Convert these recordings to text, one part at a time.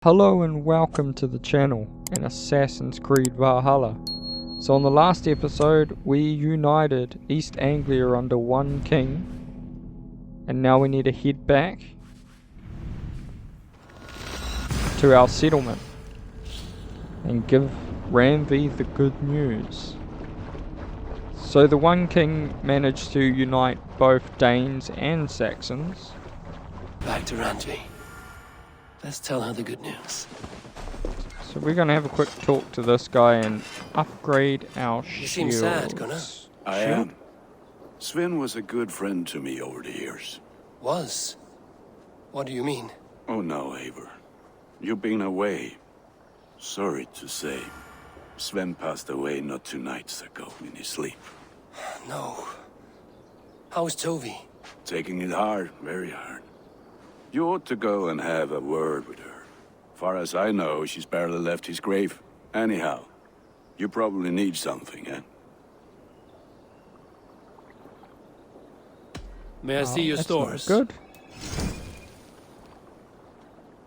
Hello and welcome to the channel and Assassin's Creed Valhalla. So on the last episode we united East Anglia under one king, and now we need to head back to our settlement and give Randvi the good news. So the one king managed to unite both Danes and Saxons. Back to Randvi. Let's tell her the good news. So we're gonna have a quick talk to this guy and upgrade our shields. You seem sad, Gunnar. I am. Sven was a good friend to me over the years. Was? What do you mean? Oh no, Eivor. You've been away. Sorry to say. Sven passed away not 2 nights ago in his sleep. No. How is Tovi? Taking it hard, very hard. You ought to go and have a word with her. Far as I know, she's barely left his grave. Anyhow, you probably need something, eh? May I see your That's stores? not good.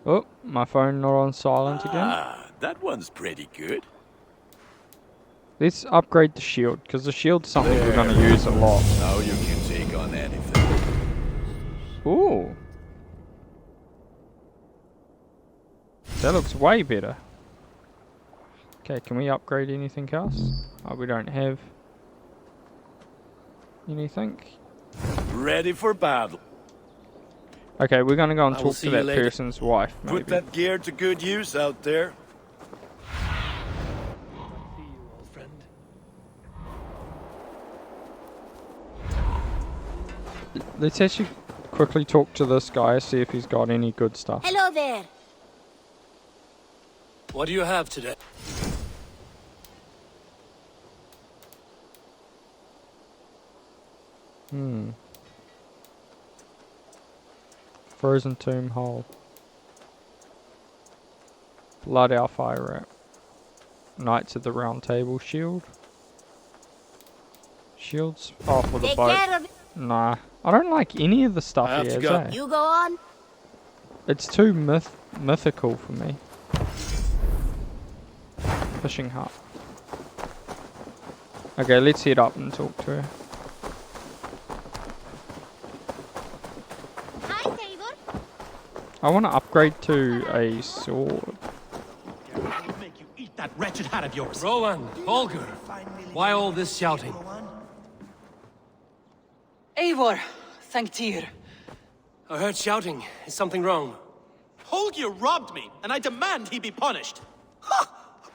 Oh, my phone not on silent again. Ah, that one's pretty good. Let's upgrade the shield, because the shield's something we're going to use a lot. Now you can take on anything. Ooh. That looks way better. Okay, can we upgrade anything else? Oh, we don't have anything. Ready for battle. Okay, we're going to go and I will talk see to you that later. person's wife, maybe. Put that gear to good use out there. See you, old friend. Let's actually quickly talk to this guy, see if he's got any good stuff. Hello there. What do you have today? Frozen Tomb Hole. Blood Owl Fire Wrap. Knights of the Round Table Shield. Shields? Oh, for the Take boat. care of it. Nah. I don't like any of the stuff I have he to has, go. eh? You go on. It's too mythical for me. Fishing hut. Okay, let's head up and talk to her. Hi, Eivor. I want to upgrade to a sword. Make you eat that wretched hat of yours. Rowan, Holger, why all this shouting? Eivor, thank Tyr. I heard shouting. Is something wrong? Holger robbed me, and I demand he be punished.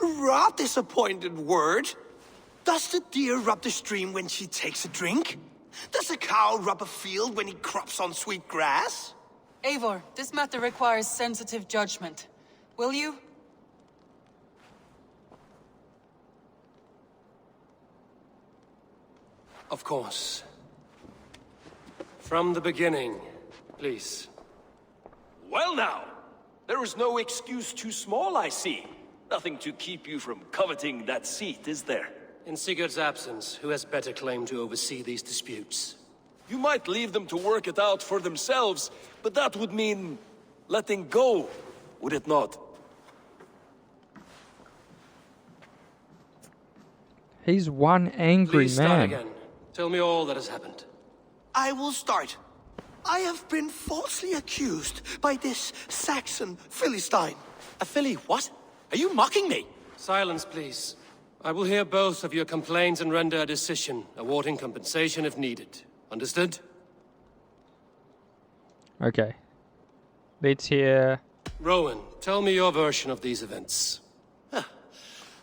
Rot disappointed word. Does the deer rub the stream when she takes a drink? Does a cow rub a field when he crops on sweet grass? Eivor, this matter requires sensitive judgment. Will you? Of course. From the beginning, please. Well now, there is no excuse too small, I see. Nothing to keep you from coveting that seat, is there? In Sigurd's absence, who has better claim to oversee these disputes? You might leave them to work it out for themselves, but that would mean letting go, would it not? He's one angry Please start man. again. Tell me all that has happened. I will start. I have been falsely accused by this Saxon Philistine. A filly what? Are you mocking me? Silence, please. I will hear both of your complaints and render a decision, awarding compensation if needed. Understood? Okay. Let's hear... Rowan, tell me your version of these events.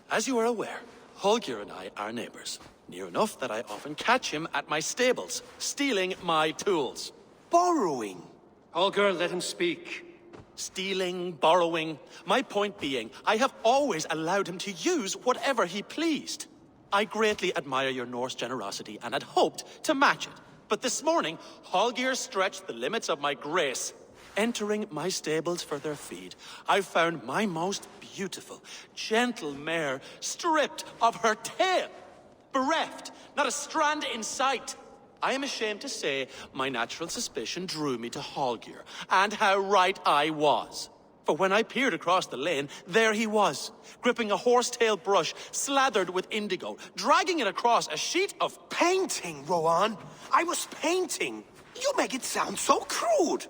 As you are aware, Holger and I are neighbors. Near enough that I often catch him at my stables, stealing my tools. Borrowing. Holger, let him speak. Stealing, borrowing. My point being, I have always allowed him to use whatever he pleased. I greatly admire your Norse generosity and had hoped to match it. But this morning, Holger stretched the limits of my grace. Entering my stables for their feed, I found my most beautiful, gentle mare stripped of her tail. Bereft, not a strand in sight. I am ashamed to say my natural suspicion drew me to Holger, and how right I was. For when I peered across the lane, there he was, gripping a horsetail brush slathered with indigo, dragging it across a sheet of... Painting, Rowan. I was painting. You make it sound so crude.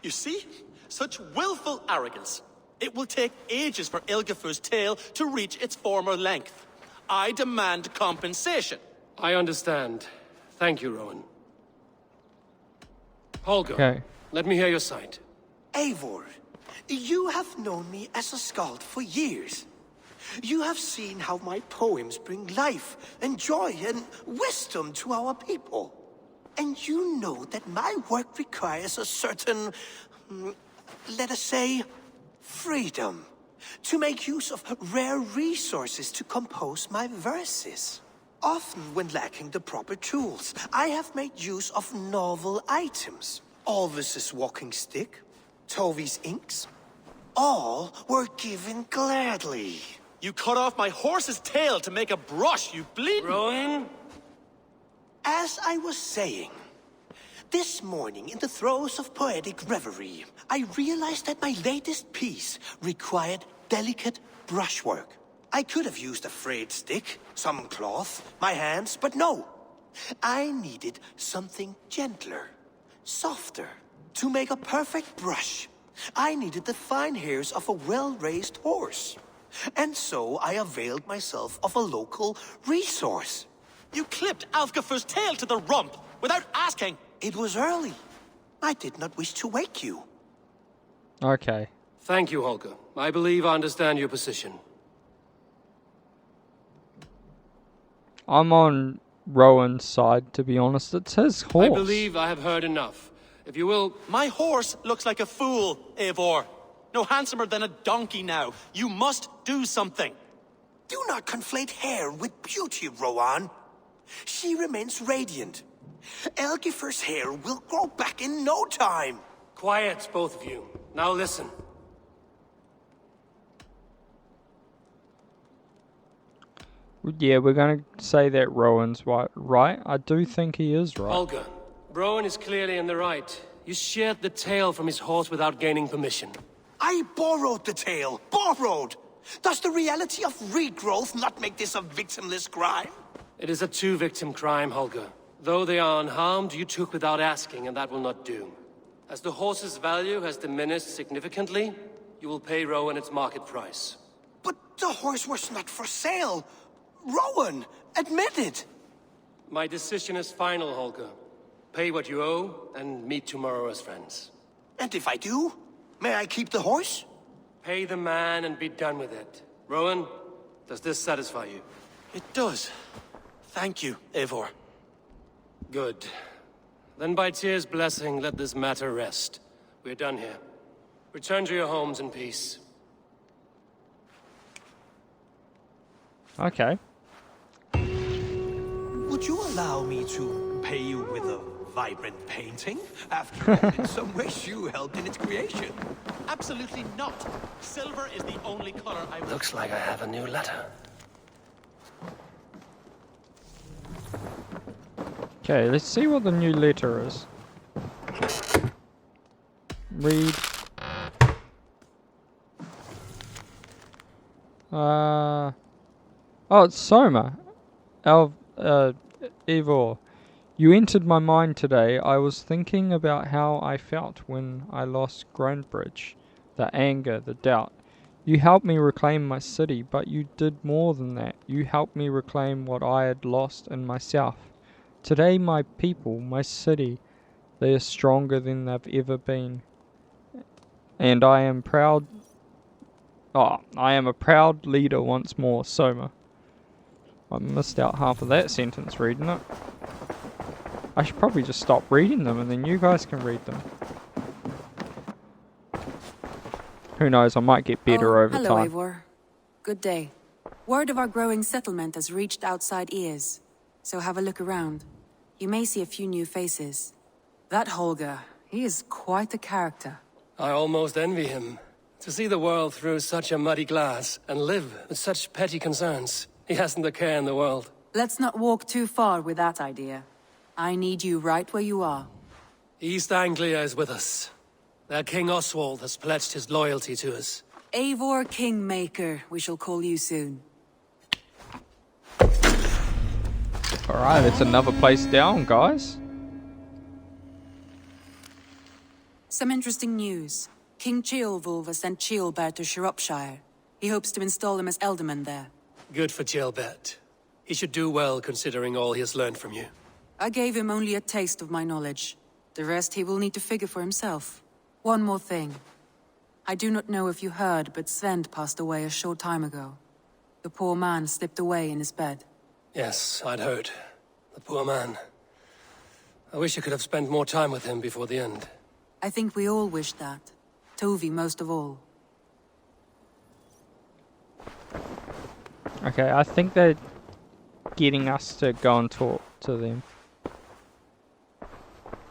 You see? Such willful arrogance. It will take ages for Ilgafur's tail to reach its former length. I demand compensation. I understand. Thank you, Rowan. Holger, Okay. let me hear your side. Eivor, you have known me as a skald for years. You have seen how my poems bring life and joy and wisdom to our people. And you know that my work requires a certain, let us say, freedom. To make use of rare resources to compose my verses. Often when lacking the proper tools, I have made use of novel items. Alvis's walking stick, Tovi's inks. All were given gladly. You cut off my horse's tail to make a brush, you bleeding... Rowan? As I was saying, this morning in the throes of poetic reverie, I realized that my latest piece required delicate brushwork. I could have used a frayed stick, some cloth, my hands, but no. I needed something gentler, softer. To make a perfect brush, I needed the fine hairs of a well-raised horse. And so I availed myself of a local resource. You clipped Alfgafur's tail to the rump without asking. It was early. I did not wish to wake you. Okay. Thank you, Holger. I believe I understand your position. I'm on Rowan's side, to be honest. It's his horse. I believe I have heard enough. If you will... My horse looks like a fool, Eivor. No handsomer than a donkey now. You must do something. Do not conflate hair with beauty, Rowan. She remains radiant. Elgifur's hair will grow back in no time. Quiet, both of you. Now listen. Yeah, we're going to say that Rowan's right. I do think he is right. Holger, Rowan is clearly in the right. You sheared the tail from his horse without gaining permission. I borrowed the tail. Borrowed! Does the reality of regrowth not make this a victimless crime? It is a two-victim crime, Holger. Though they are unharmed, you took without asking, and that will not do. As the horse's value has diminished significantly, you will pay Rowan its market price. But the horse was not for sale. Rowan, admit it. My decision is final, Holger. Pay what you owe, and meet tomorrow as friends. And if I do, may I keep the horse? Pay the man and be done with it. Rowan, does this satisfy you? It does. Thank you, Eivor. Good. Then by Tyr's blessing, let this matter rest. We're done here. Return to your homes in peace. Okay. Would you allow me to pay you with a vibrant painting? After all, in some ways you helped in its creation. Absolutely not. Silver is the only color I... Looks like I have a new letter. Okay, let's see what the new letter is. Read. Oh, it's Soma. Eivor. You entered my mind today. I was thinking about how I felt when I lost Grandbridge. The anger, the doubt. You helped me reclaim my city, but you did more than that. You helped me reclaim what I had lost in myself. Today my people, my city, they are stronger than they've ever been. And I am proud... Oh, I am a proud leader once more, Soma. I missed out half of that sentence reading it. I should probably just stop reading them and then you guys can read them. Who knows, I might get better over hello, time. Eivor. Good day. Word of our growing settlement has reached outside ears, so have a look around. You may see a few new faces. That Holger, he is quite a character. I almost envy him. To see the world through such a muddy glass and live with such petty concerns. He hasn't a care in the world. Let's not walk too far with that idea. I need you right where you are. East Anglia is with us. That King Oswald has pledged his loyalty to us. Eivor Kingmaker, we shall call you soon. Alright, it's another place down, guys. Some interesting news. King Ceolwulf has sent Ceolbert to Shropshire. He hopes to install him as Elderman there. Good for Ceolbert. He should do well considering all he has learned from you. I gave him only a taste of my knowledge. The rest he will need to figure for himself. One more thing. I do not know if you heard, but Svend passed away a short time ago. The poor man slipped away in his bed. Yes, I'd heard. The poor man. I wish I could have spent more time with him before the end. I think we all wish that. Tovi most of all. Okay, I think they're getting us to go and talk to them.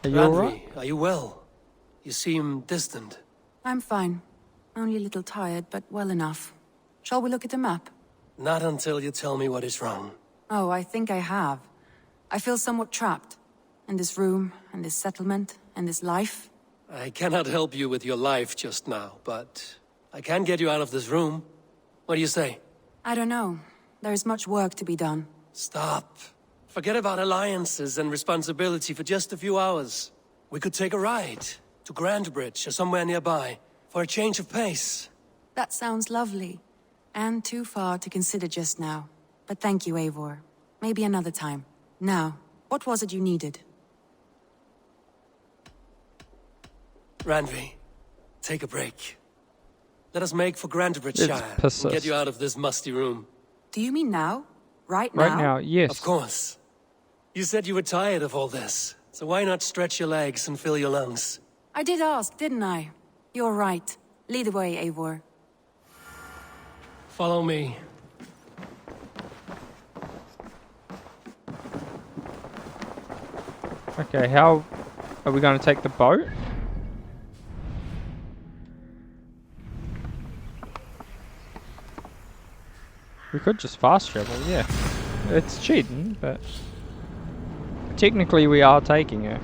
Are you alright? Randvi, are you well? You seem distant. I'm fine. Only a little tired, but well enough. Shall we look at the map? Not until you tell me what is wrong. Oh, I think I have. I feel somewhat trapped. In this room, and this settlement, and this life. I cannot help you with your life just now, but I can get you out of this room. What do you say? I don't know. There is much work to be done. Stop. Forget about alliances and responsibility for just a few hours. We could take a ride to Grandbridge or somewhere nearby for a change of pace. That sounds lovely. And too far to consider just now. But thank you, Eivor. Maybe another time. Now, what was it you needed? Randvi, take a break. Let us make for Grandbridge It's Shire and persist. get you out of this musty room. Do you mean now? Right now? Right now, yes. Of course. You said you were tired of all this, so why not stretch your legs and fill your lungs? I did ask, didn't I? You're right. Lead the way, Eivor. Follow me. Okay, how are we going to take the boat? We could just fast travel, yeah. It's cheating, but technically we are taking it.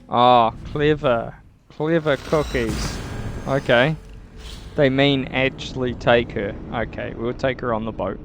Ah, clever. Clever cookies. Okay. They mean actually take her. Okay, we'll take her on the boat.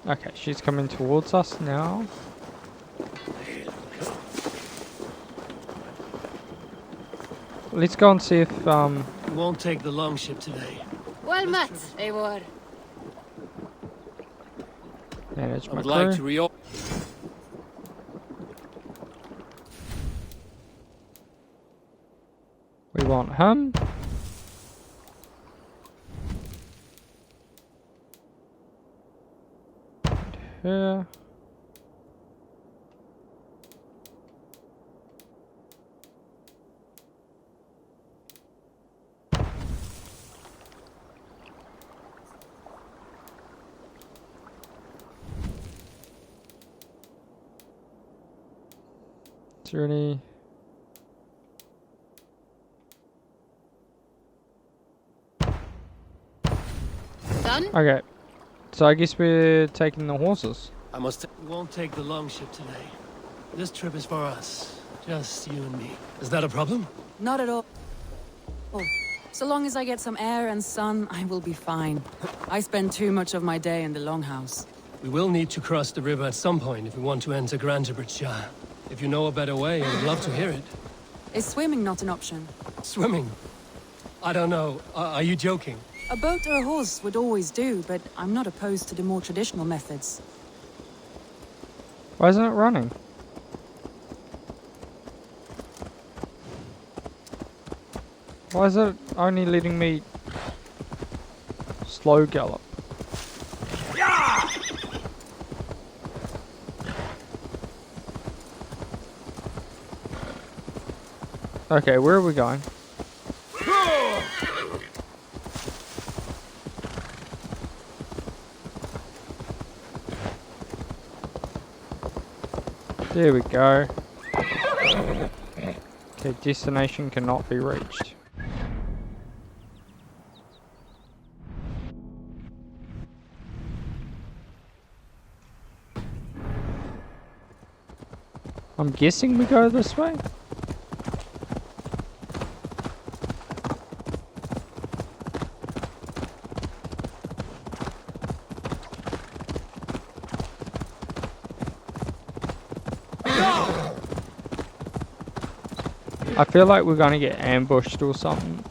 Okay, she's coming towards us now. Let's go and see if We won't take the longship today. Well met, Eivor. manage I my would like crew. to reopen. We want him. And her. Is there any... Done? Okay, so I guess we're taking the horses. We won't take the longship today. This trip is for us. Just you and me. Is that a problem? Not at all. Oh, so long as I get some air and sun, I will be fine. I spend too much of my day in the longhouse. We will need to cross the river at some point if we want to enter Grantebridgeshire. If you know a better way, I would love to hear it. Is swimming not an option? Swimming? I don't know. Are you joking? A boat or a horse would always do, but I'm not opposed to the more traditional methods. Why isn't it running? Why is it only letting me slow gallop? Okay, where are we going? There we go. Okay, destination cannot be reached. I'm guessing we go this way? I feel like we're gonna get ambushed or something.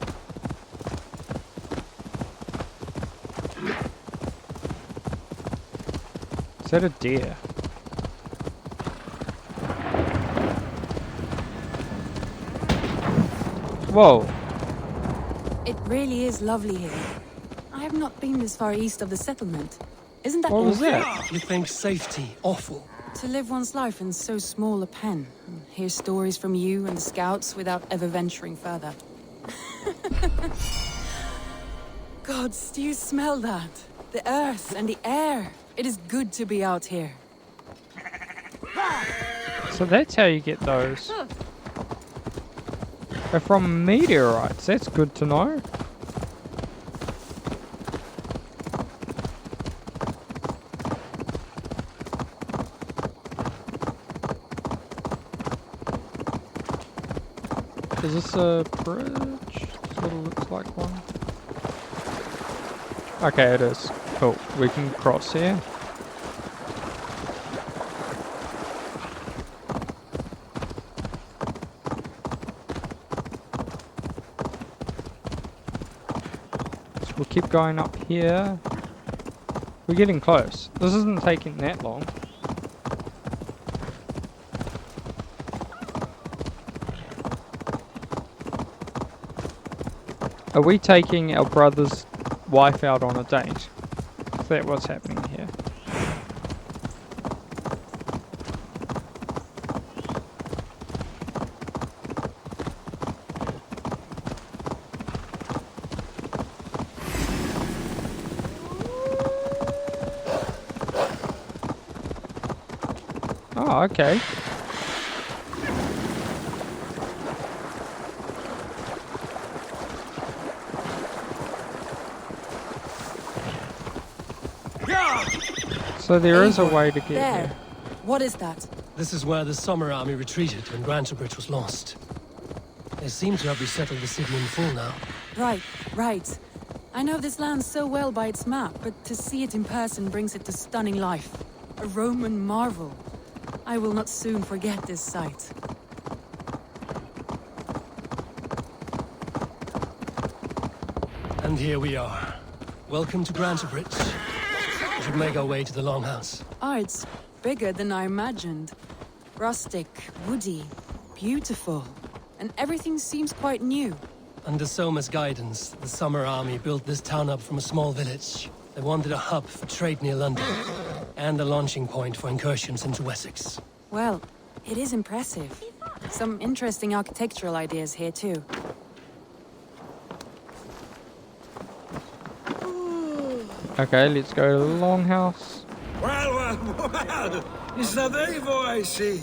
Is that a deer? Whoa. It really is lovely here. I have not been this far east of the settlement. Isn't that What was awful? that? You think safety awful? To live one's life in so small a pen, and hear stories from you and the scouts without ever venturing further. Gods, do you smell that? The earth and the air. It is good to be out here. So that's how you get those. They're from meteorites. That's good to know. Is this a bridge? Sort of looks like one. Okay, it is. Cool. We can cross here. So we'll keep going up here. We're getting close. This isn't taking that long. Are we taking our brother's wife out on a date? Is that what's happening here? Oh, okay. So there is a way to get There. here. What is that? This is where the Summer Army retreated when Grantebridge was lost. They seem to have resettled the city in full now. Right, right. I know this land so well by its map, but to see it in person brings it to stunning life. A Roman marvel. I will not soon forget this sight. And here we are. Welcome to Grantebridge. We should make our way to the Longhouse. Oh, it's bigger than I imagined. Rustic, woody, beautiful. And everything seems quite new. Under Soma's guidance, the Summer Army built this town up from a small village. They wanted a hub for trade near London, and a launching point for incursions into Wessex. Well, it is impressive. Some interesting architectural ideas here too. Okay, let's go to the Longhouse. Well, is that Eivor I see?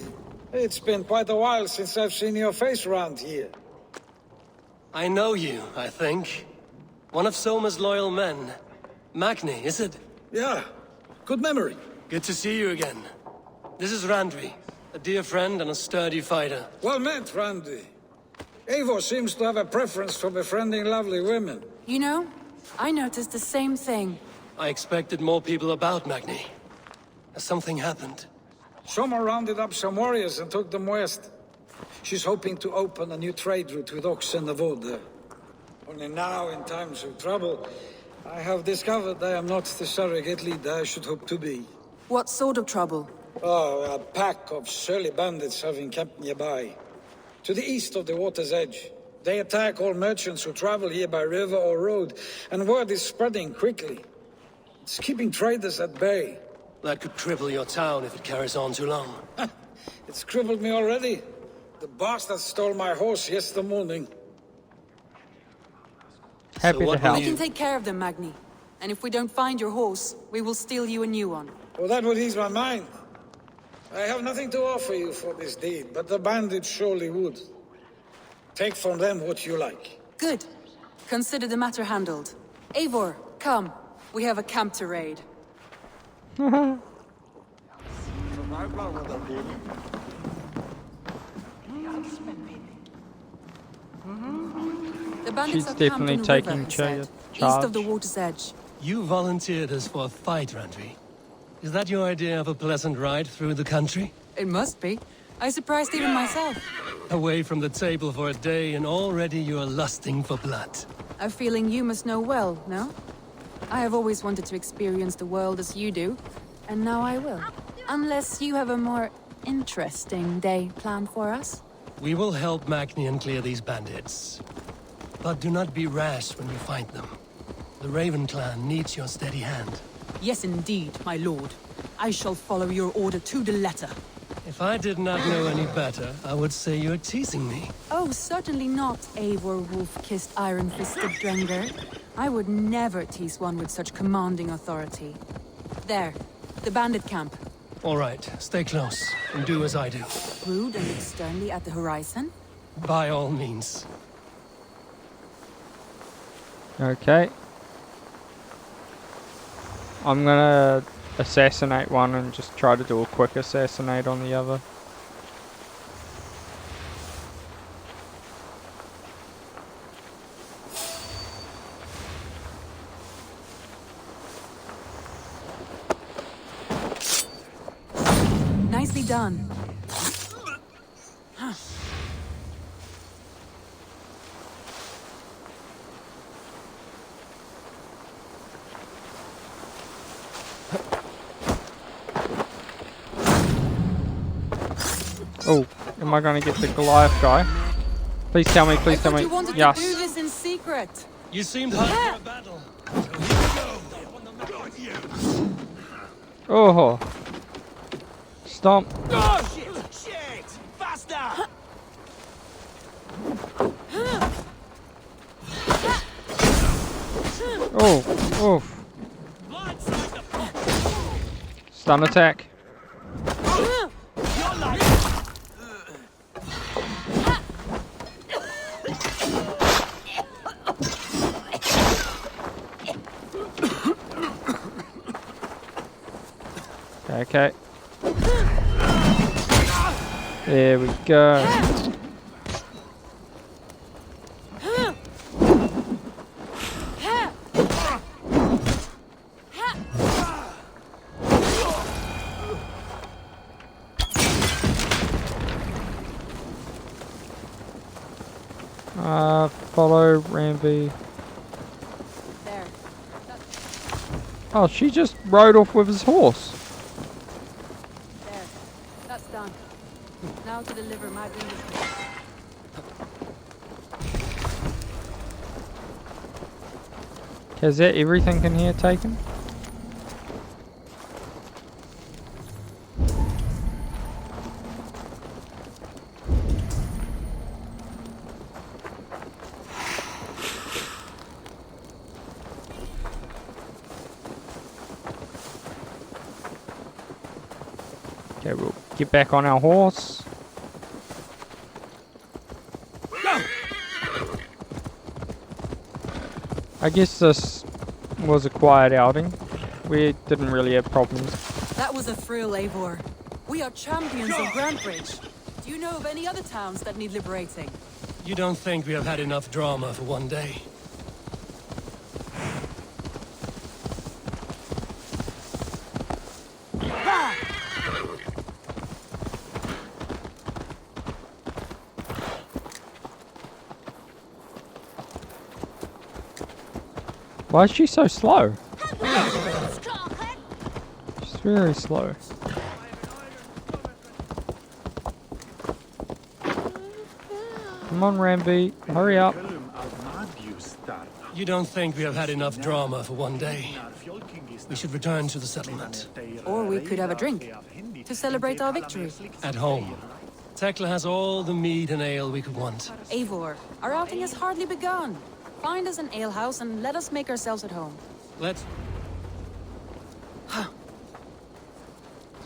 It's been quite a while since I've seen your face around here. I know you, I think. One of Soma's loyal men. Magni, is it? Yeah, good memory. Good to see you again. This is Randvi, a dear friend and a sturdy fighter. Well met, Randy. Eivor seems to have a preference for befriending lovely women. You know, I noticed the same thing. I expected more people about Magni. Has something happened? Soma rounded up some warriors and took them west. She's hoping to open a new trade route with oxen and wood there. Only now, in times of trouble, I have discovered I am not the surrogate leader I should hope to be. What sort of trouble? Oh, a pack of surly bandits have encamped nearby. To the east of the water's edge. They attack all merchants who travel here by river or road, and word is spreading quickly. It's keeping traders at bay. That could cripple your town if it carries on too long. It's crippled me already. The bastard stole my horse yesterday morning. Happy to what help. We can take care of them, Magni. And if we don't find your horse, we will steal you a new one. Well, that would ease my mind. I have nothing to offer you for this deed, but the bandits surely would. Take from them what you like. Good. Consider the matter handled. Eivor, come. We have a camp to raid. The bandits She's are camped definitely on the taking river, he said, charge. east of the water's edge. You volunteered us for a fight, Randvi. Is that your idea of a pleasant ride through the country? It must be. I surprised even myself. Away from the table for a day and already you are lusting for blood. A feeling you must know well, no? I have always wanted to experience the world as you do, and now I will. Unless you have a more interesting day planned for us. We will help Magnian clear these bandits. But do not be rash when you find them. The Raven clan needs your steady hand. Yes, indeed, my lord. I shall follow your order to the letter. If I did not know any better, I would say you're teasing me. Oh, certainly not, Eivor wolf-kissed iron-fisted Drenger. I would never tease one with such commanding authority. There, the bandit camp. All right, stay close and do as I do. Rude and look sternly at the horizon. By all means. Okay. I'm gonna assassinate one and just try to do a quick assassinate on the other. Nicely done. Oh, am I gonna get the Goliath guy? Please tell me, please tell me. You wanted to do Yes. this in secret. You seemed hot for a battle. Oh. Stomp. Oh, shit! Shit! Faster! Oh. Oh. Stun attack. Okay. There we go. Follow Ramby. There. Oh, she just rode off with his horse. There. That's done. Now to deliver my business. Is that everything in here taken? Okay, we'll get back on our horse. I guess this was a quiet outing. We didn't really have problems. That was a thrill, Eivor. We are champions of Grantbridge. Do you know of any other towns that need liberating? You don't think we have had enough drama for one day? Why is she so slow? She's very slow. Come on, Ramby, hurry up. You don't think we have had enough drama for one day? We should return to the settlement. Or we could have a drink to celebrate our victory. At home. Tekla has all the mead and ale we could want. Eivor, our outing has hardly begun. Find us an alehouse and let us make ourselves at home. Let's...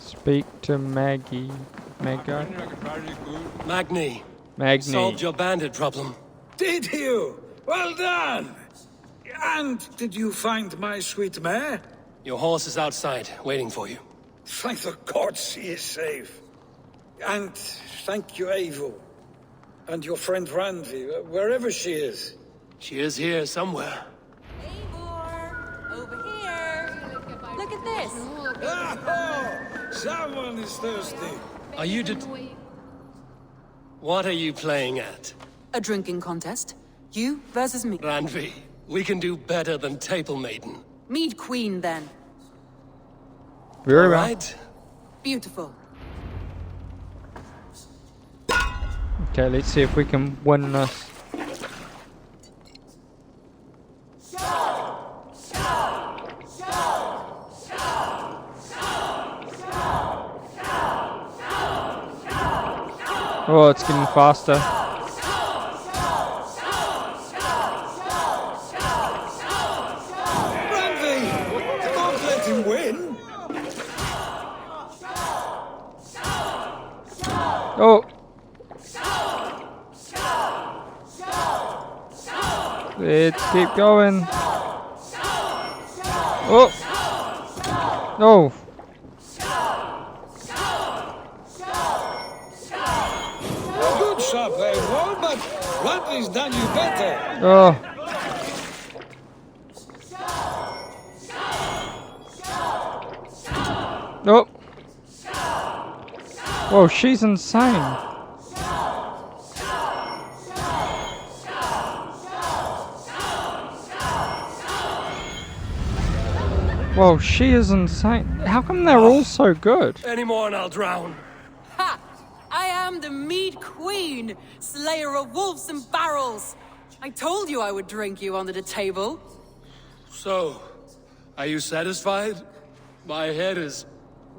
Speak to Maggie. Maggie? Magni. Magni. Solved your bandit problem. Did you? Well done! And did you find my sweet mare? Your horse is outside, waiting for you. Thank the gods he is safe. And thank you, Eivor. And your friend Randi, wherever she is. She is here somewhere. Eivor! Over here! Look at this! Oh, someone is thirsty. Are you What are you playing at? A drinking contest. You versus me. Randvi, we can do better than Table Maiden. Mead Queen, then. Very well. Right. Beautiful. Okay, let's see if we can win this. Oh, it's getting faster. Randi! Don't let him win! Oh! Let's keep going. Oh! No! Good shot, Eivor, but Randi's done you better. Oh! Nope. Whoa, she's insane. Whoa, she is insane. How come they're all so good? Any more and I'll drown. Ha! I am the Mead Queen, slayer of wolves and barrels. I told you I would drink you under the table. So, are you satisfied? My head is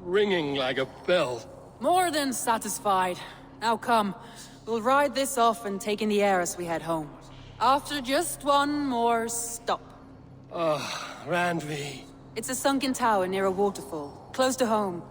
ringing like a bell. More than satisfied. Now come, we'll ride this off and take in the air as we head home. After just one more stop. Randvi. It's a sunken tower near a waterfall, close to home.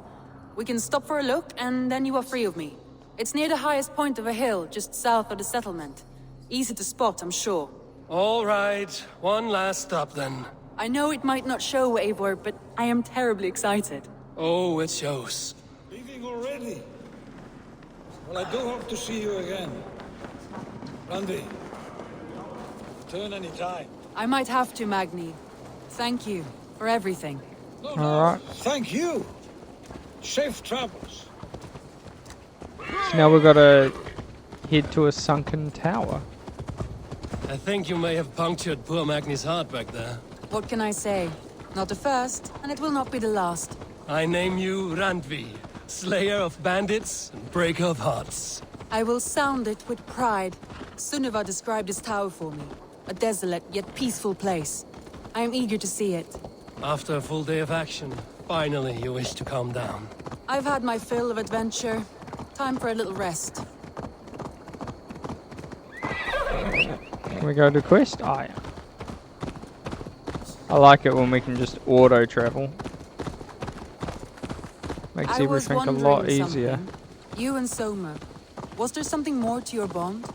We can stop for a look, and then you are free of me. It's near the highest point of a hill, just south of the settlement. Easy to spot, I'm sure. All right, one last stop then. I know it might not show, Eivor, but I am terribly excited. Oh, it shows. Leaving already? Well, I do hope to see you again. Randi, return any time. I might have to, Magni. Thank you for everything. No, Alright. Thank you. Safe travels. So now we've got to head to a sunken tower. I think you may have punctured poor Magni's heart back there. What can I say? Not the first, and it will not be the last. I name you Randvi, slayer of bandits and breaker of hearts. I will sound it with pride. Sunniva described this tower for me. A desolate yet peaceful place. I am eager to see it. After a full day of action, finally you wish to calm down. I've had my fill of adventure. Time for a little rest. Can we go to quest? Oh, yeah. I like it when we can just auto travel. Makes I was everything a lot wondering easier. something. You and Soma. Was there something more to your bond?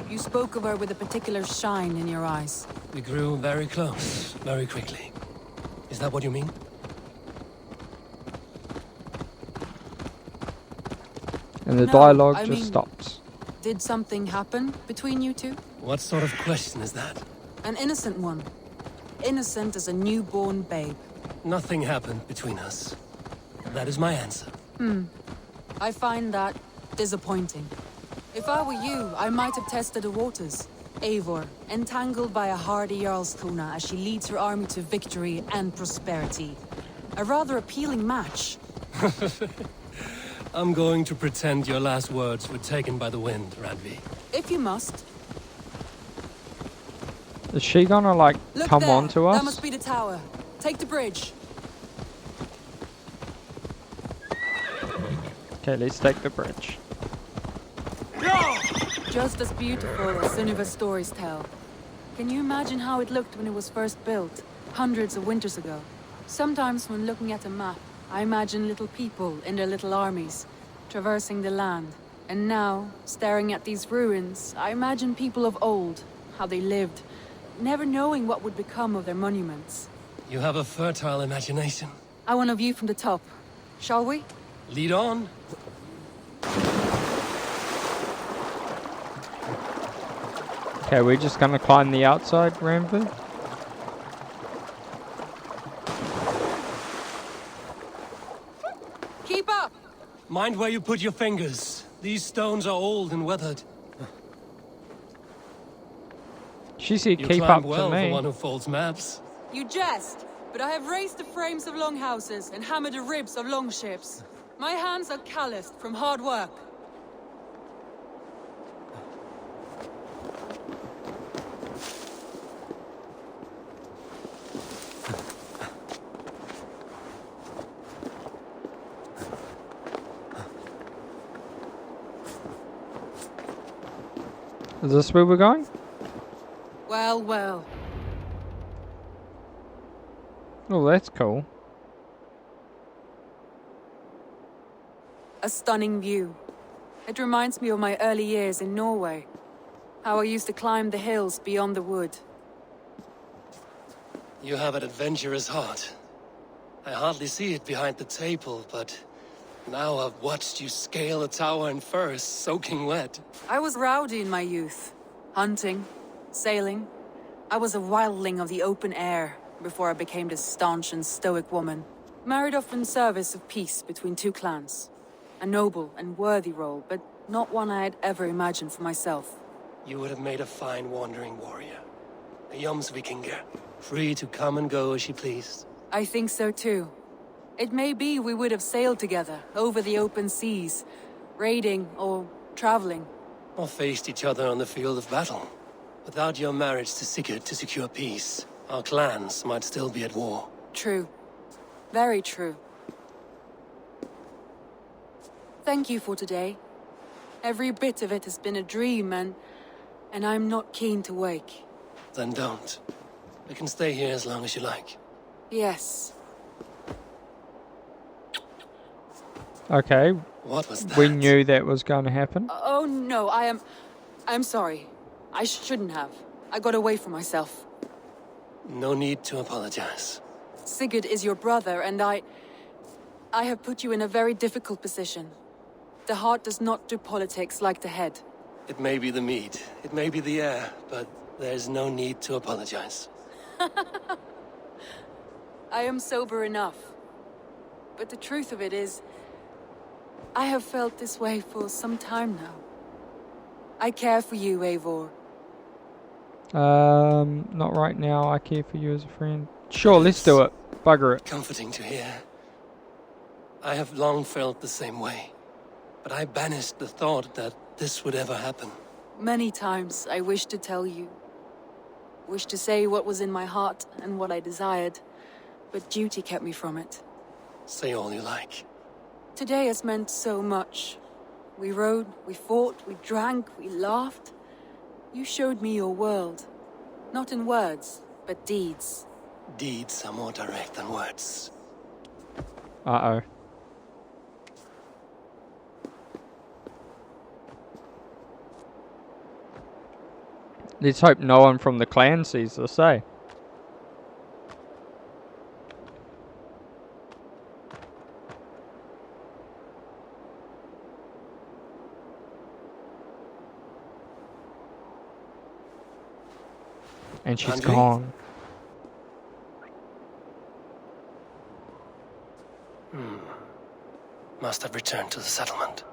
You spoke of her with a particular shine in your eyes. We grew very close, very quickly. Is that what you mean? And the No, dialogue I just mean- stops. Did something happen between you two? What sort of question is that? An innocent one. Innocent as a newborn babe. Nothing happened between us. That is my answer. I find that disappointing. If I were you, I might have tested the waters. Eivor, entangled by a hardy Jarlskona as she leads her army to victory and prosperity. A rather appealing match. I'm going to pretend your last words were taken by the wind, Randvi. If you must. Is she gonna like Look come there. on to us? That must be the tower. Take the bridge. Okay, let's take the bridge. just as beautiful as Sunniva's stories tell. Can you imagine how it looked when it was first built, hundreds of winters ago? Sometimes when looking at a map, I imagine little people in their little armies, traversing the land. And now, staring at these ruins, I imagine people of old, how they lived, never knowing what would become of their monuments. You have a fertile imagination. I want a view from the top. Shall we? Lead on. Okay, we're just gonna climb the outside, Rambo. Keep up! Mind where you put your fingers. These stones are old and weathered. She said You keep climb up well to for me. one who folds maps. You jest, but I have raised the frames of longhouses and hammered the ribs of longships. My hands are calloused from hard work. Is this where we're going? Well, well. Oh, that's cool. A stunning view. It reminds me of my early years in Norway. How I used to climb the hills beyond the wood. You have an adventurous heart. I hardly see it behind the table, but now I've watched you scale a tower in furs, soaking wet. I was rowdy in my youth. Hunting, sailing. I was a wildling of the open air before I became this staunch and stoic woman. Married off in service of peace between two clans. A noble and worthy role, but not one I had ever imagined for myself. You would have made a fine wandering warrior. A Jomsvikinger, free to come and go as she pleased. I think so too. It may be we would have sailed together over the open seas, raiding or traveling. Or faced each other on the field of battle. Without your marriage to Sigurd to secure peace, our clans might still be at war. True. Very true. Thank you for today. Every bit of it has been a dream, and I'm not keen to wake. Then don't. We can stay here as long as you like. Yes. Okay. What was that? We knew that was going to happen. Oh no, I'm sorry. I shouldn't have. I got away from myself. No need to apologize. Sigurd is your brother, and I have put you in a very difficult position. The heart does not do politics like the head. It may be the meat, it may be the air, but there's no need to apologize. I am sober enough. But the truth of it is, I have felt this way for some time now. I care for you, Eivor. Not right now. I care for you as a friend. Sure, let's do it. Bugger it. Comforting to hear. I have long felt the same way, but I banished the thought that this would ever happen. Many times I wished to tell you. Wished to say what was in my heart and what I desired, but duty kept me from it. Say all you like. Today has meant so much. We rode, we fought, we drank, we laughed. You showed me your world. Not in words, but deeds. Deeds are more direct than words. Uh-oh. Let's hope no one from the clan sees this, eh? And she's Andrew? gone. Must have returned to the settlement.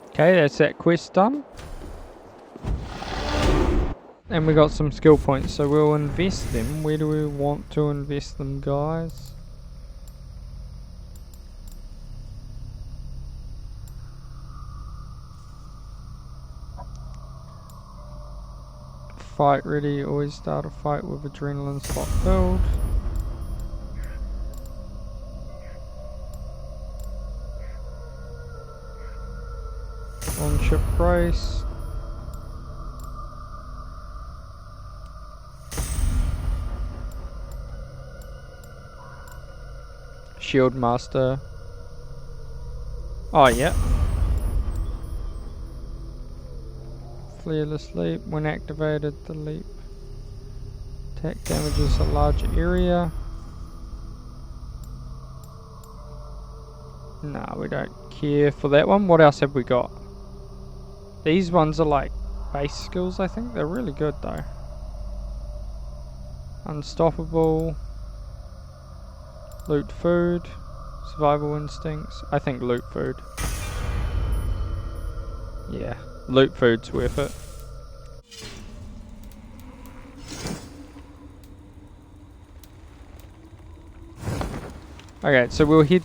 Okay, that's that quest done. And we got some skill points, so we'll invest them. Where do we want to invest them, guys? Fight ready, always start a fight with adrenaline slot filled. On-ship brace. Shield master. Oh, yeah. Fearless leap. When activated, the leap attack damages a large area. Nah, we don't care for that one. What else have we got? These ones are like base skills, I think. They're really good though. Unstoppable. Loot food. Survival instincts. I think loot food. Yeah, loot food's worth it. Okay, so we'll head...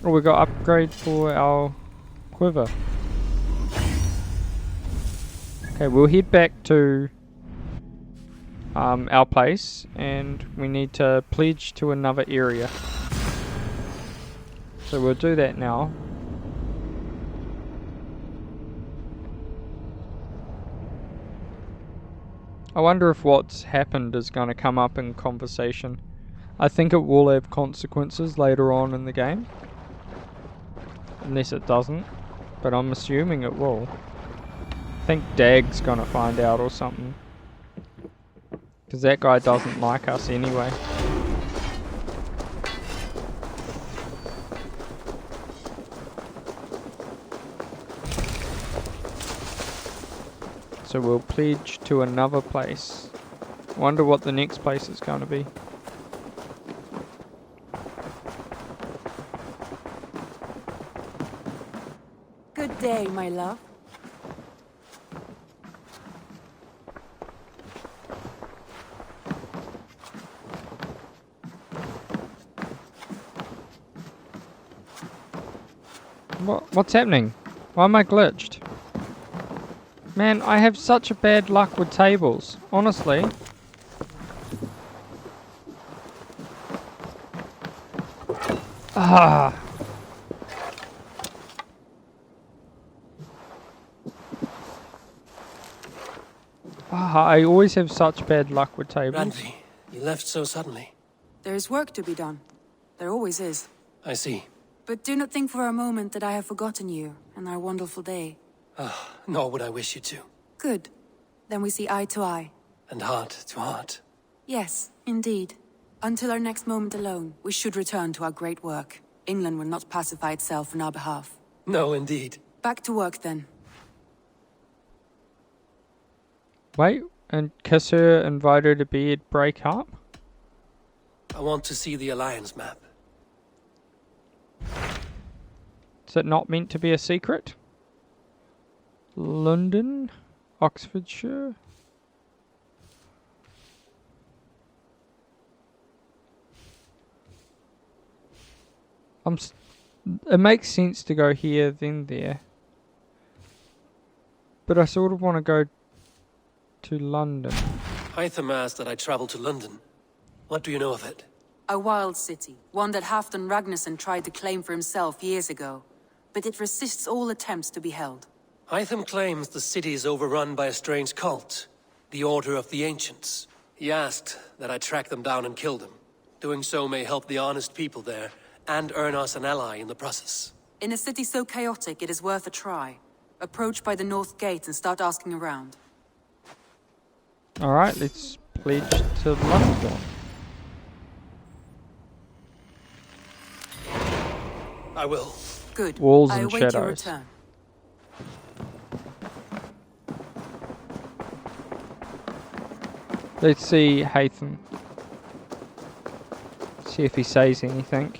Oh, we got upgrade for our quiver. Okay, we'll head back to our place, and we need to pledge to another area. So we'll do that now. I wonder if what's happened is going to come up in conversation. I think it will have consequences later on in the game. Unless it doesn't. But I'm assuming it will. I think Dag's gonna find out or something. Because that guy doesn't like us anyway. So we'll pledge to another place. Wonder what the next place is going to be. Good day, my love. What's happening? Why am I glitched? Man, I have such a bad luck with tables. Honestly. Ah. I always have such bad luck with tables. Randvi, you left so suddenly. There is work to be done. There always is. I see. But do not think for a moment that I have forgotten you and our wonderful day. Nor would I wish you to. Good. Then we see eye to eye. And heart to heart. Yes, indeed. Until our next moment alone, we should return to our great work. England will not pacify itself on our behalf. No, indeed. Back to work then. Wait, and kiss her, invite her to bed, break up? I want to see the Alliance map. Is it not meant to be a secret? London? Oxfordshire? It makes sense to go here, then there. But I sort of want to go to London. Hytham asked that I travel to London. What do you know of it? A wild city, one that Halfdan Ragnarsson tried to claim for himself years ago. But it resists all attempts to be held. Hytham claims the city is overrun by a strange cult, the Order of the Ancients. He asked that I track them down and kill them. Doing so may help the honest people there, and earn us an ally in the process. In a city so chaotic, it is worth a try. Approach by the North Gate and start asking around. Alright, let's pledge to London. I will. Good. Walls I and await your shadows. return. Let's see Haytham. See if he says anything.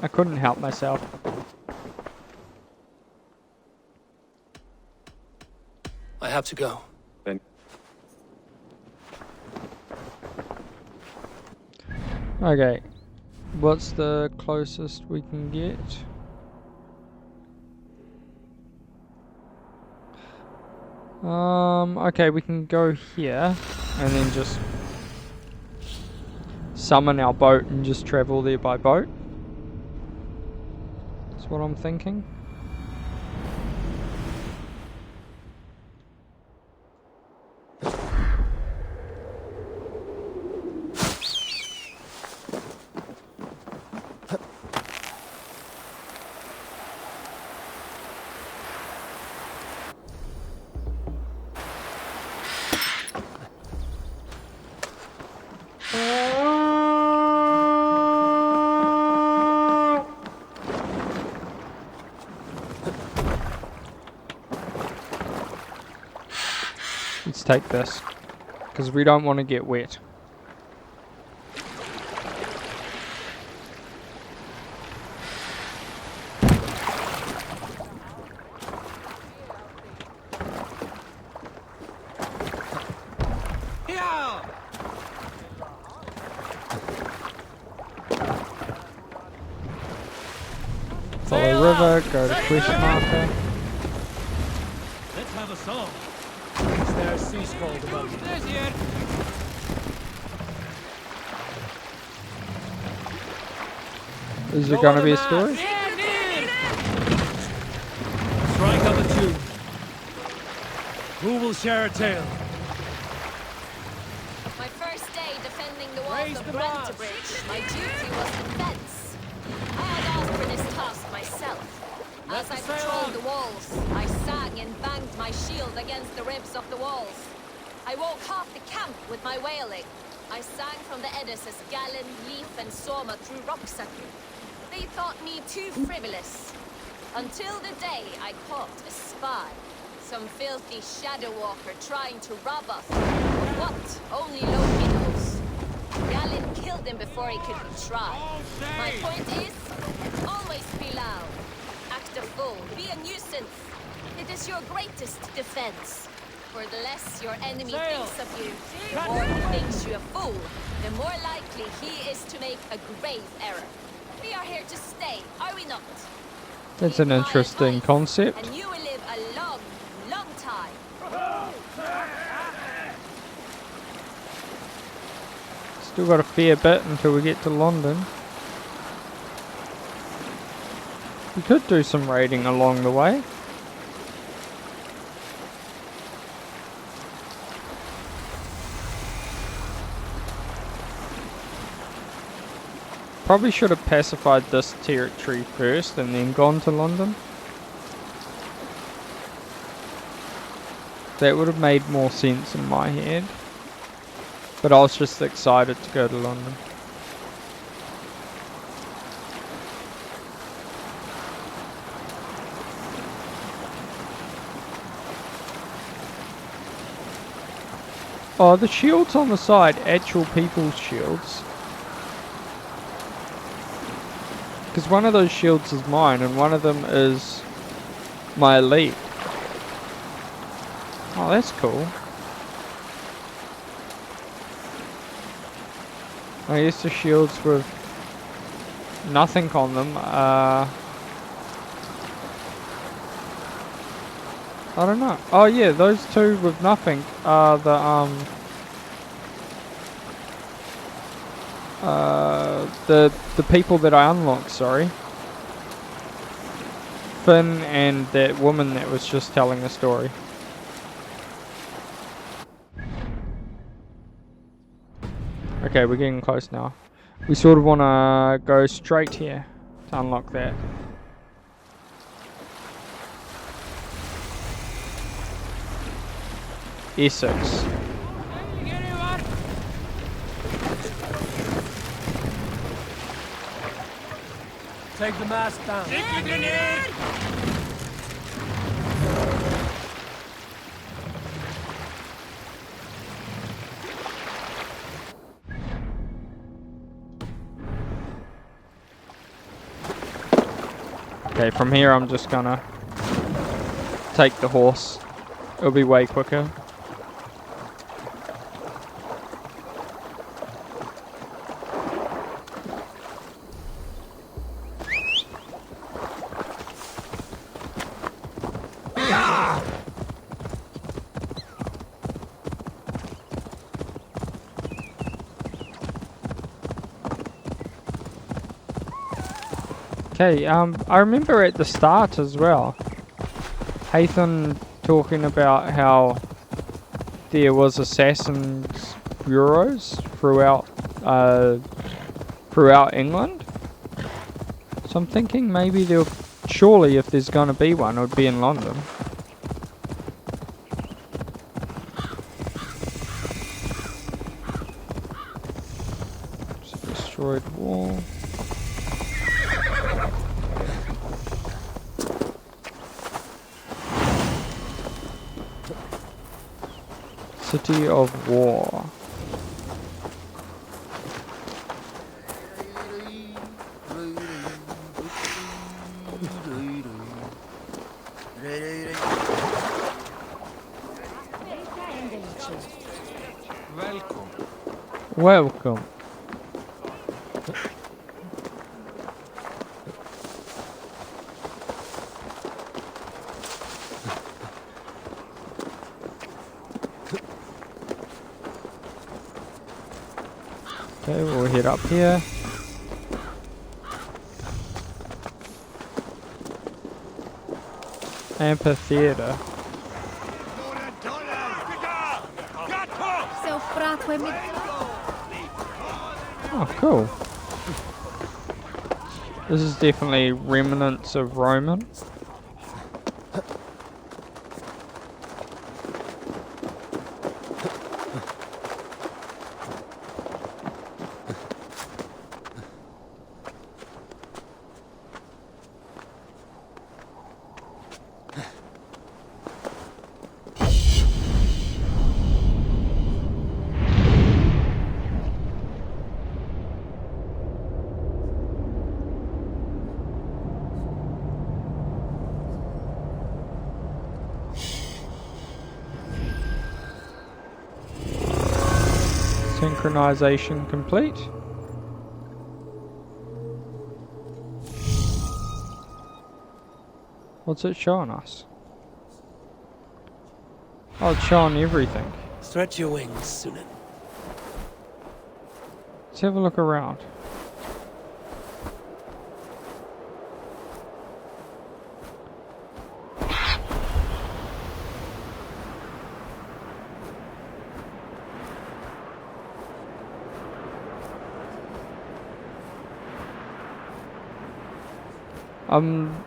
I couldn't help myself. I have to go. Okay. What's the closest we can get? Okay, we can go here and then just summon our boat and just travel there by boat. That's what I'm thinking. Let's take this, because we don't want to get wet. Follow river, go to quest marker. Let's have a song. Is there a sea scroll about it? There's here. Is there gonna be a story? Strike up a tune. Who will share a tale? My first day defending the walls of Brentabridge, my duty was defense. I had asked for this task myself. As I patrolled the walls, I sang and banged my shield against the ribs of the walls. I woke half the camp with my wailing. I sang from the Eddas' Gallon, Leaf, and Soma through Rocksucker. They thought me too frivolous. Until the day I caught a spy. Some filthy shadow walker trying to rob us. What? Only Loki knows. Gallon killed him before he could be tried. My point is, always be loud. Act a fool, be a nuisance. It is your greatest defense. For the less your enemy thinks of you, the more he thinks you a fool, the more likely he is to make a grave error. We are here to stay, are we not? That's an interesting concept. And you will live a long, long time. Still got a fair bit until we get to London. We could do some raiding along the way. Probably should have pacified this territory first and then gone to London. That would have made more sense in my head. But I was just excited to go to London. Oh, the shields on the side, actual people's shields. Because one of those shields is mine and one of them is my elite. Oh, that's cool. I guess the shields with nothing on them I don't know. Oh yeah, those two with nothing are the people that I unlocked, sorry. Finn and that woman that was just telling the story. Okay, we're getting close now. We sort of want to go straight here to unlock that. Essex. Take the mask down. Okay, from here I'm just gonna take the horse. It'll be way quicker. Okay, I remember at the start as well, Hathan talking about how there was assassins bureaus throughout England. So I'm thinking maybe surely if there's gonna be one, it would be in London. Destroyed wall. City of War. Welcome. Okay, we'll head up here. Amphitheater. Oh, cool. This is definitely remnants of Roman. Synchronization complete. What's it showing us? Oh, it's showing everything. Stretch your wings, Sunan. Let's have a look around. I'm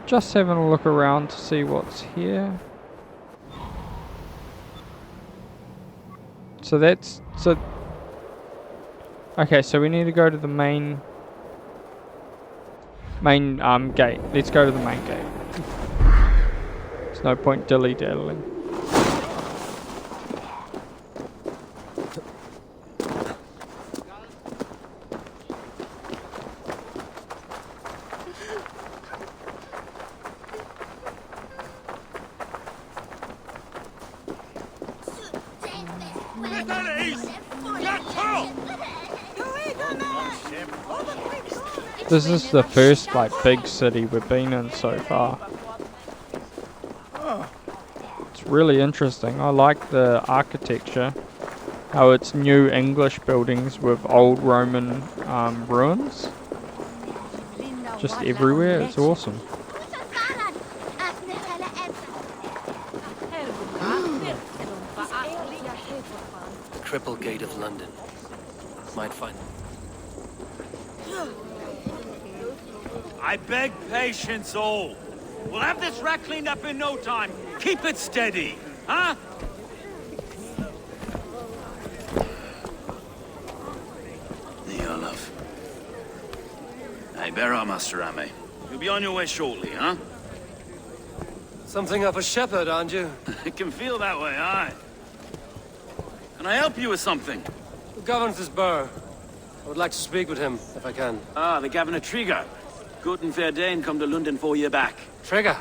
just having a look around to see what's here. So that's okay, so we need to go to the main gate. Let's go to the main gate. There's no point dilly-daddling. This is the first big city we've been in so far. It's really interesting. I like the architecture. How it's new English buildings with old Roman ruins. Just everywhere. It's awesome. Triple Gate of London. Might find. I beg patience, all. We'll have this wreck cleaned up in no time. Keep it steady, huh? Olaf. Hey, bear up, Master Ame. You'll be on your way shortly, huh? Something of a shepherd, aren't you? It can feel that way, aye. Can I help you with something? Who governs this burgh? I would like to speak with him, if I can. Ah, the Governor Trigger. Good and fair Dane come to London 4 year back. Trigger?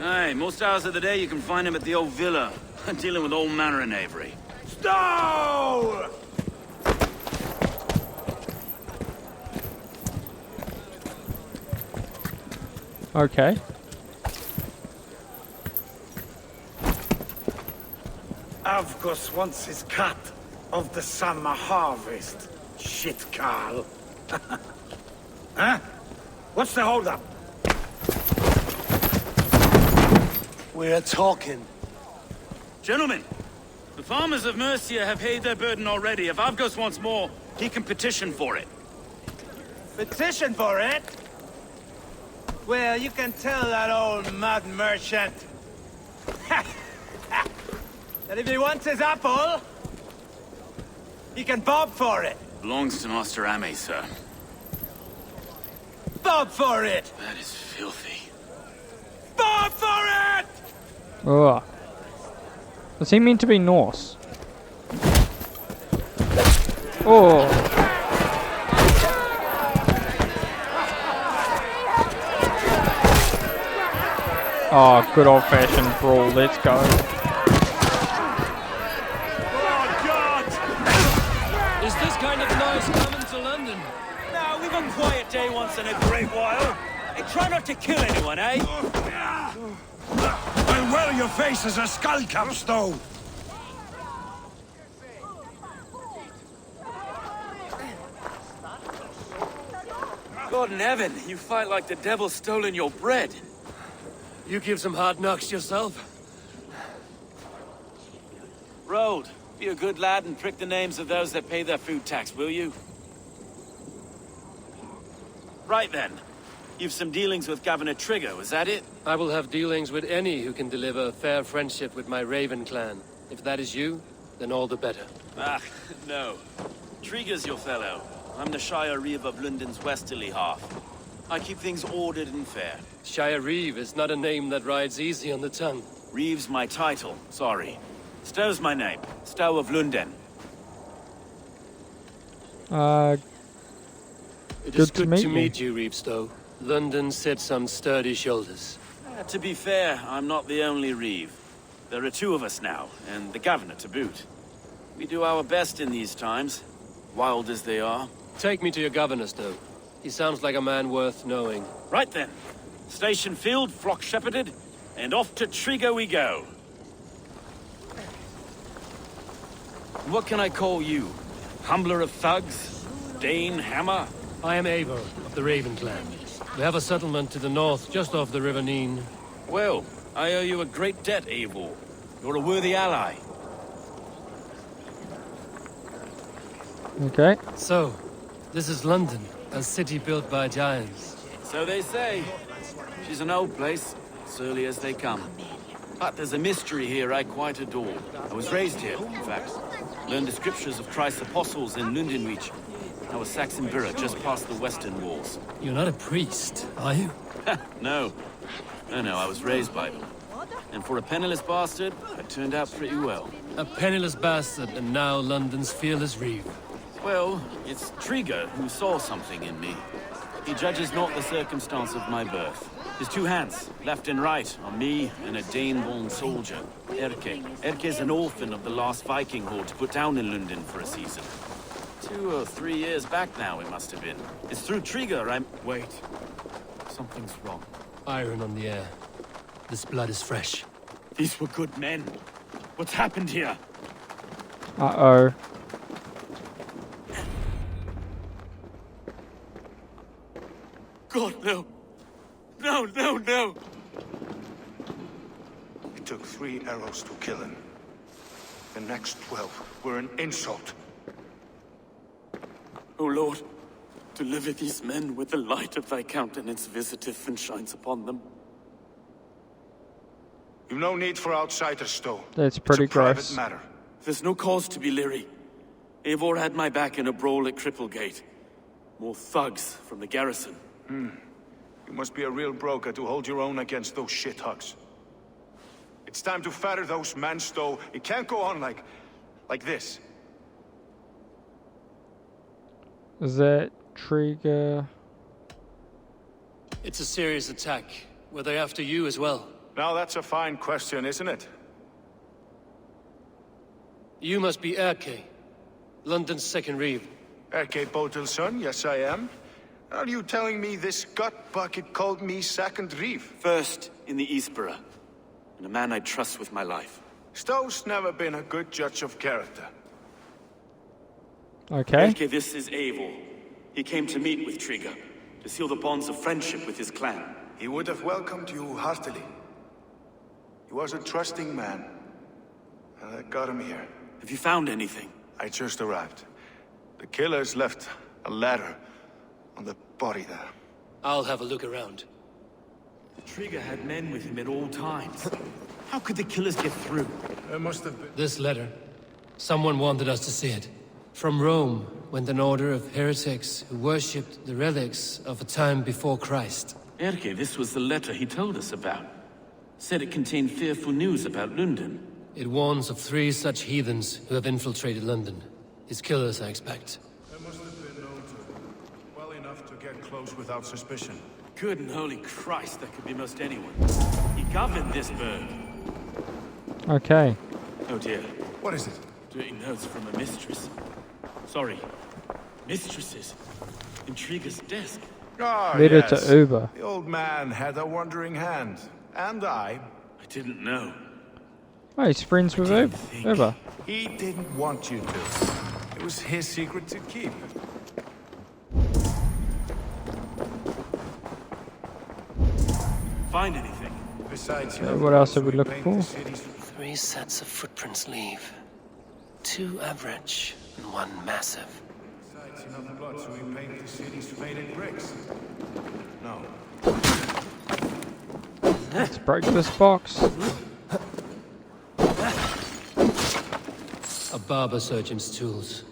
Aye, most hours of the day you can find him at the old villa, dealing with all manner of knavery. Stow! Okay. Avgos wants his cut of the summer harvest. Shit, Carl. Huh? What's the holdup? We're talking. Gentlemen, the farmers of Mercia have paid their burden already. If Avgos wants more, he can petition for it. Petition for it? Well, you can tell that old mud merchant that if he wants his apple, he can bob for it. Belongs to Master Ame, sir. Bob for it! That is filthy. Bob for it! Ugh. Does he mean to be Norse? Oh. Oh, good old-fashioned brawl. Let's go. Oh, God! Is this kind of noise coming to London? No, we've a quiet day once in a great while. And try not to kill anyone, eh? Well, well, your face is a skull capstone. God in heaven, you fight like the devil's stolen your bread. You give some hard knocks yourself. Road, be a good lad and prick the names of those that pay their food tax, will you? Right then. You've some dealings with Governor Trigger, was that it? I will have dealings with any who can deliver a fair friendship with my Raven clan. If that is you, then all the better. Ah, no. Trigger's your fellow. I'm the Shire Reeve of London's westerly half. I keep things ordered and fair. Shire Reeve is not a name that rides easy on the tongue. Reeve's my title, sorry. Stow's my name. Stow of London. It is good to meet you, Reeve Stow. London sits on sturdy shoulders. To be fair, I'm not the only Reeve. There are two of us now, and the governor to boot. We do our best in these times, wild as they are. Take me to your governor, Stow. He sounds like a man worth knowing. Right then. Station filled, flock shepherded, and off to Trigger we go. What can I call you? Humbler of thugs? Dane, Hammer? I am Eivor of the Raven clan. We have a settlement to the north, just off the River Neen. Well, I owe you a great debt, Eivor. You're a worthy ally. Okay. So, this is London, a city built by giants. So they say. She's an old place, surly as they come. But there's a mystery here I quite adore. I was raised here, in fact. Learned the scriptures of Christ's apostles in Lundenreach. I was Saxon Borough, just past the western walls. You're not a priest, are you? No. No, I was raised by them. And for a penniless bastard, I turned out pretty well. A penniless bastard, and now London's fearless Reeve. Well, it's Trigger who saw something in me. He judges not the circumstance of my birth. His two hands, left and right, on me and a Dane-born soldier, Erke. Erke's an orphan of the last Viking horde put down in London for a season. 2 or 3 years back now, it must have been. It's through Trigger I'm... Wait. Something's wrong. Iron on the air. This blood is fresh. These were good men. What's happened here? Uh-oh. God, no. No. It took 3 arrows to kill him. The next 12 were an insult. O Lord, deliver these men with the light of thy countenance visiteth and shines upon them. You've no need for outsiders, Stow. That's pretty it's a private gross. matter. There's no cause to be leery. Eivor had my back in a brawl at Cripplegate. More thugs from the garrison. You must be a real broker to hold your own against those shithugs. It's time to fetter those men, Stow. It can't go on like this. Is that Trigger? It's a serious attack. Were they after you as well? Now that's a fine question, isn't it? You must be Erke, London's second Reeve. Erke Botelson, yes I am. Are you telling me this gut bucket called me second Reeve? First in the Eastborough, and a man I trust with my life. Stow's never been a good judge of character. Okay. Erke, this is Eivor. He came to meet with Trigger. to seal the bonds of friendship with his clan. He would have welcomed you heartily. He was a trusting man. And I got him here. Have you found anything? I just arrived. The killers left a letter on the body there. I'll have a look around. Trigger had men with him at all times. How could the killers get through? There must have been... This letter. Someone wanted us to see it. From Rome went an order of heretics who worshipped the relics of a time before Christ. Erke, this was the letter he told us about. Said it contained fearful news about London. It warns of 3 such heathens who have infiltrated London. His killers, I expect. There must have been known to him. Well enough to get close without suspicion. Good and holy Christ, that could be most anyone. He governed this burg. Okay. Oh dear. What is it? Dirty notes from a mistress. Sorry. Mistresses. In Trigger's desk. Ah, Lead it yes. to Uber. The old man had a wandering hand. And I didn't know. Oh, he's friends with Uber. He didn't want you to. It was his secret to keep. Find anything? Besides, What else are we looking for? 3 sets of footprints leave. 2 average and 1 massive. Besides enough blood, so we paint the city's faded bricks. No. Let's break this box. A barber surgeon's tools.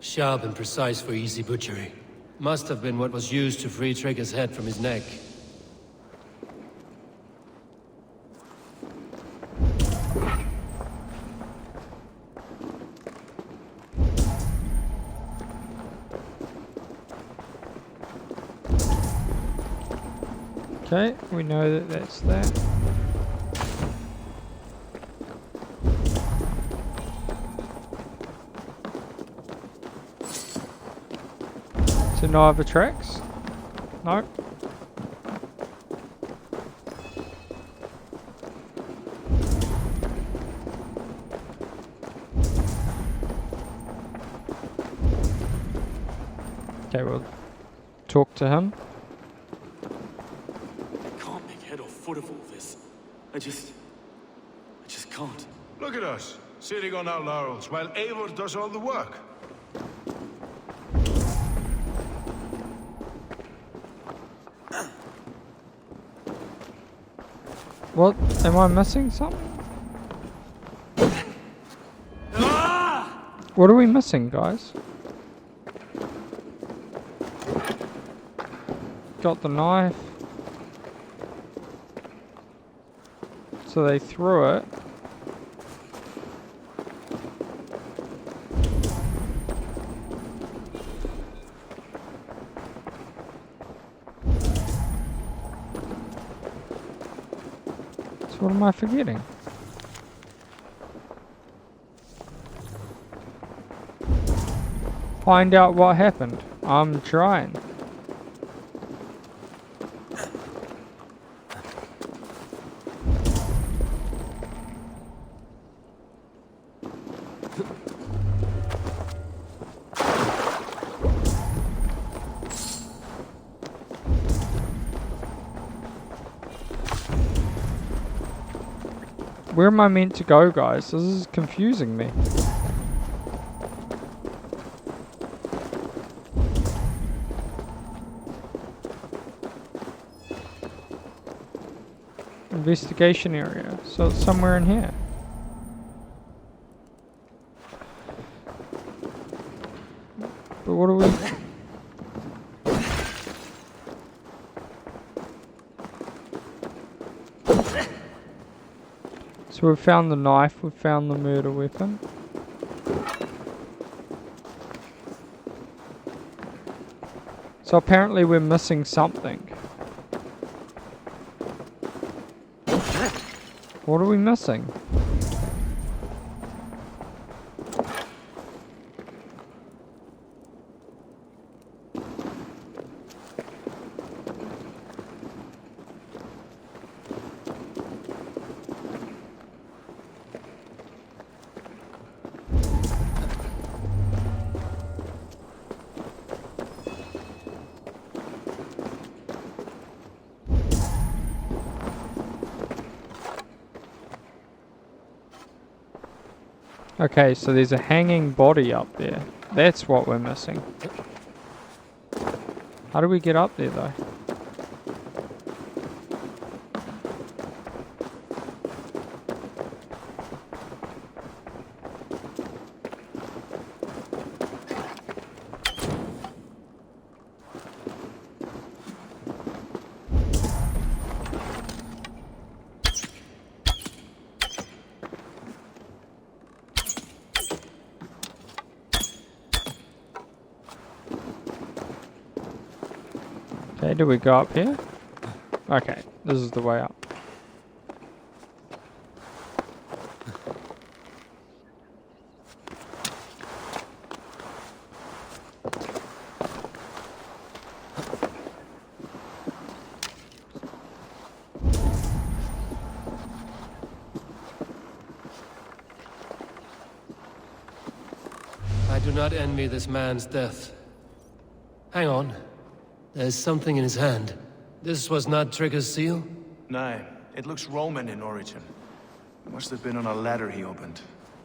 Sharp and precise for easy butchery. Must have been what was used to free Trigger's head from his neck. Okay, we know that that's that. So no other tracks? No. Okay, we'll talk to him. Can't make head or foot of all this. I just can't. Look at us, sitting on our laurels, while Eivor does all the work. What? Am I missing something? What are we missing, guys? Got the knife. So they threw it. So what am I forgetting? Find out what happened. I'm trying. Where am I meant to go, guys? This is confusing me. Investigation area. So it's somewhere in here. But what do we... So we've found the knife, we've found the murder weapon. So apparently we're missing something. What are we missing? Okay, so there's a hanging body up there. That's what we're missing. How do we get up there though? Okay, do we go up here? Okay, this is the way up. I do not envy this man's death. Hang on. There's something in his hand. This was not Trigger's seal? No, it looks Roman in origin. Must have been on a ladder he opened.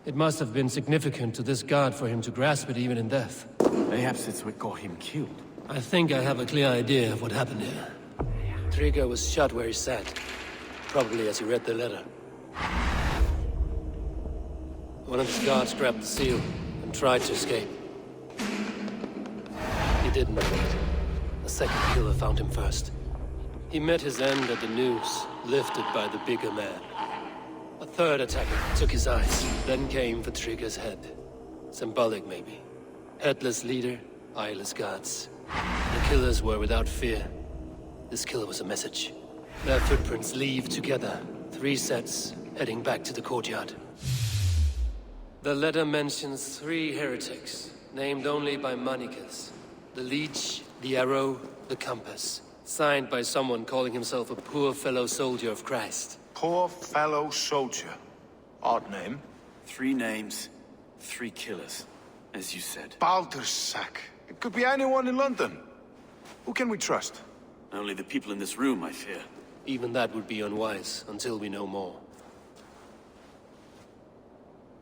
It must have been significant to this god for him to grasp it even in death. Perhaps it's what got him killed. I think I have a clear idea of what happened here. Trigger was shot where he sat. Probably as he read the letter. One of his guards grabbed the seal and tried to escape. He didn't make it. A second killer found him first. He met his end at the noose, lifted by the bigger man. A third attacker took his eyes, then came for Trigger's head. Symbolic, maybe. Headless leader, eyeless gods. The killers were without fear. This killer was a message. Their footprints leave together. 3 sets, heading back to the courtyard. The letter mentions 3 heretics, named only by Manicus. The Leech, the Arrow, the Compass. Signed by someone calling himself a poor fellow soldier of Christ. Poor fellow soldier. Odd name. 3 names, 3 killers, as you said. Baldersack. It could be anyone in London. Who can we trust? Only the people in this room, I fear. Even that would be unwise, until we know more.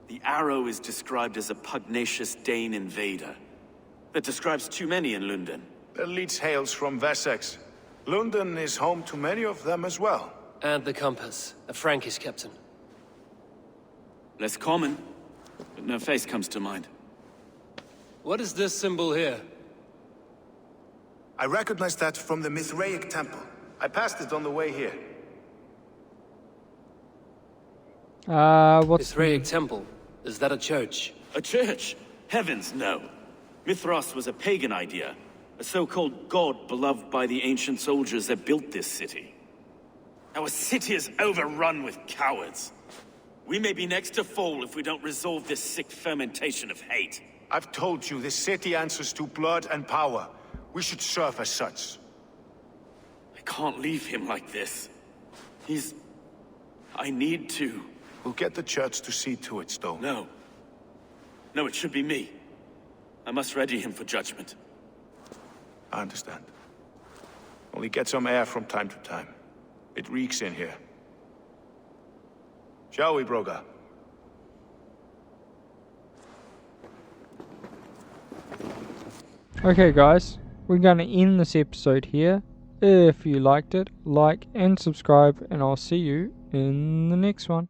The Arrow is described as a pugnacious Dane invader. That describes too many in London. The Leech hails from Wessex. London is home to many of them as well. And the Compass, a Frankish captain. Less common, but no face comes to mind. What is this symbol here? I recognize that from the Mithraic temple. I passed it on the way here. What's... Mithraic temple? Is that a church? A church? Heavens, no. Mithras was a pagan idea. A so-called god beloved by the ancient soldiers that built this city. Our city is overrun with cowards. We may be next to fall if we don't resolve this sick fermentation of hate. I've told you, this city answers to blood and power. We should serve as such. I can't leave him like this. I need to. We'll get the church to see to it, Stone. No. No, it should be me. I must ready him for judgment. I understand. Only get some air from time to time. It reeks in here. Shall we, Broga? Okay guys, we're going to end this episode here. If you liked it, like and subscribe, and I'll see you in the next one.